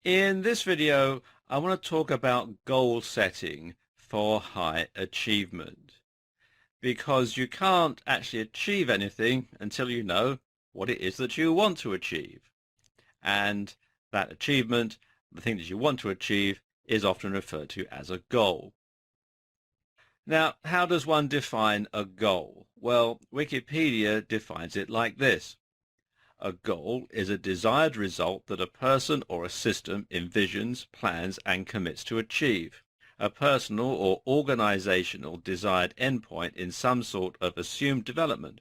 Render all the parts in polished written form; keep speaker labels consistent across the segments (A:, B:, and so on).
A: In this video, I want to talk about goal setting for high achievement, because you can't actually achieve anything until you know what it is that you want to achieve. And that achievement, the thing that you want to achieve, is often referred to as a goal. Now, how does one define a goal? Well, Wikipedia defines it like this. A goal is a desired result that a person or a system envisions, plans, and commits to achieve. A personal or organizational desired endpoint in some sort of assumed development.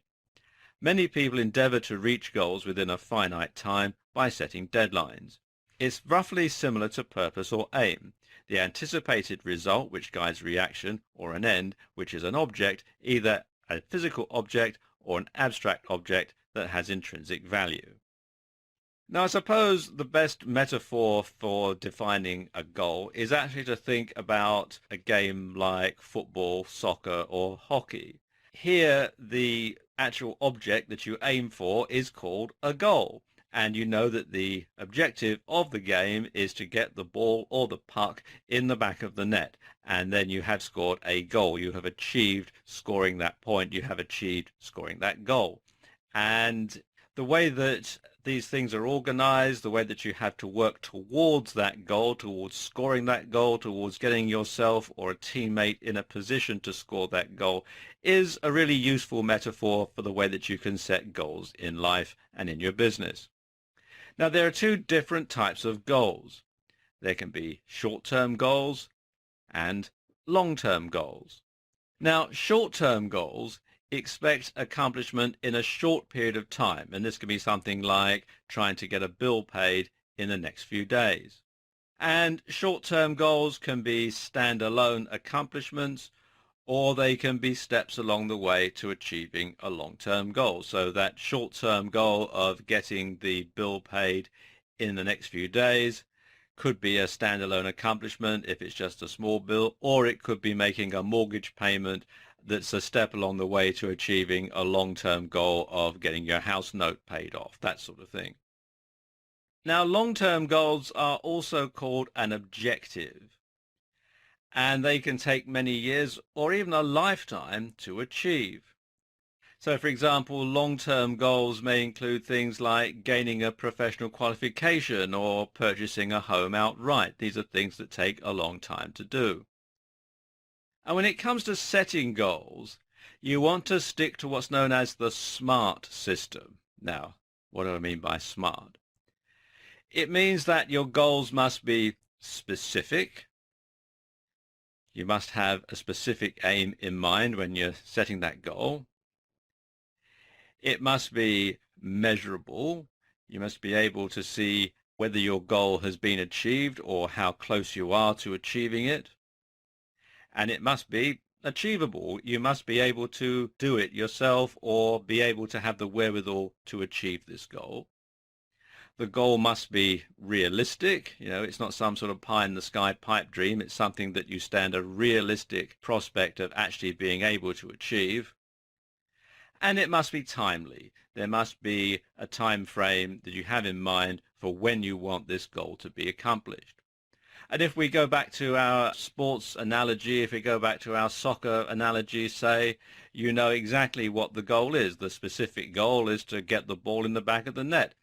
A: Many people endeavor to reach goals within a finite time by setting deadlines. It's roughly similar to purpose or aim, the anticipated result which guides reaction, or an end, which is an object, either a physical object or an abstract object that has intrinsic value. Now, I suppose the best metaphor for defining a goal is actually to think about a game like football, soccer, or hockey. Here, the actual object that you aim for is called a goal. And you know that the objective of the game is to get the ball or the puck in the back of the net. And then you have scored a goal. You have achieved scoring that point. You have achieved scoring that goal. And the way that these things are organized, the way that you have to work towards that goal, towards scoring that goal, towards getting yourself or a teammate in a position to score that goal, is a really useful metaphor for the way that you can set goals in life and in your business. Now, there are two different types of goals. There can be short-term goals and long-term goals. Now, short-term goals expect accomplishment in a short period of time, and this can be something like trying to get a bill paid in the next few days. And short-term goals can be standalone accomplishments, or they can be steps along the way to achieving a long-term goal. So that short-term goal of getting the bill paid in the next few days could be a standalone accomplishment if it's just a small bill, or it could be making a mortgage payment that's a step along the way to achieving a long-term goal of getting your house note paid off, that sort of thing. Now, long-term goals are also called an objective, and they can take many years or even a lifetime to achieve. So, for example, long-term goals may include things like gaining a professional qualification or purchasing a home outright. These are things that take a long time to do. And when it comes to setting goals, you want to stick to what's known as the SMART system. Now, what do I mean by SMART? It means that your goals must be specific. You must have a specific aim in mind when you're setting that goal. It must be measurable. You must be able to see whether your goal has been achieved or how close you are to achieving it. And it must be achievable. You must be able to do it yourself or be able to have the wherewithal to achieve this goal. The goal must be realistic. It's not some sort of pie-in-the-sky pipe dream. It's something that you stand a realistic prospect of actually being able to achieve. And it must be timely. There must be a time frame that you have in mind for when you want this goal to be accomplished. And if we go back to our sports analogy, if we go back to our soccer analogy, say, you know exactly what the goal is. The specific goal is to get the ball in the back of the net.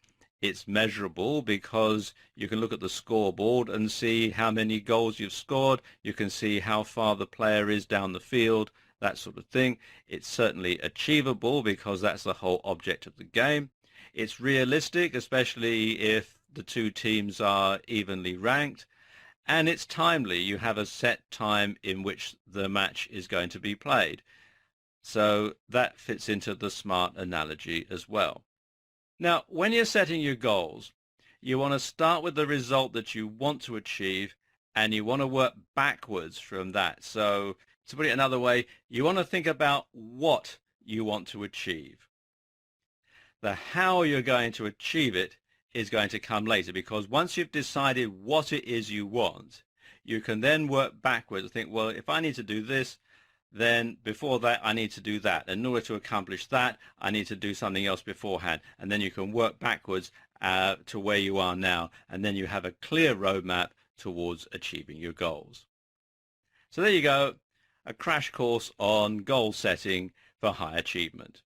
A: It's measurable because you can look at the scoreboard and see how many goals you've scored. You can see how far the player is down the field, that sort of thing. It's certainly achievable because that's the whole object of the game. It's realistic, especially if the two teams are evenly ranked. And it's timely. You have a set time in which the match is going to be played. So that fits into the SMART analogy as well. Now, when you're setting your goals, you want to start with the result that you want to achieve, and you want to work backwards from that. So to put it another way, you want to think about what you want to achieve. The how you're going to achieve it is going to come later, because once you've decided what it is you want, you can then work backwards and think, well, if I need to do this, then before that I need to do that. In order to accomplish that, I need to do something else beforehand. And then you can work backwards to where you are now. And then you have a clear roadmap towards achieving your goals. So there you go, a crash course on goal setting for high achievement.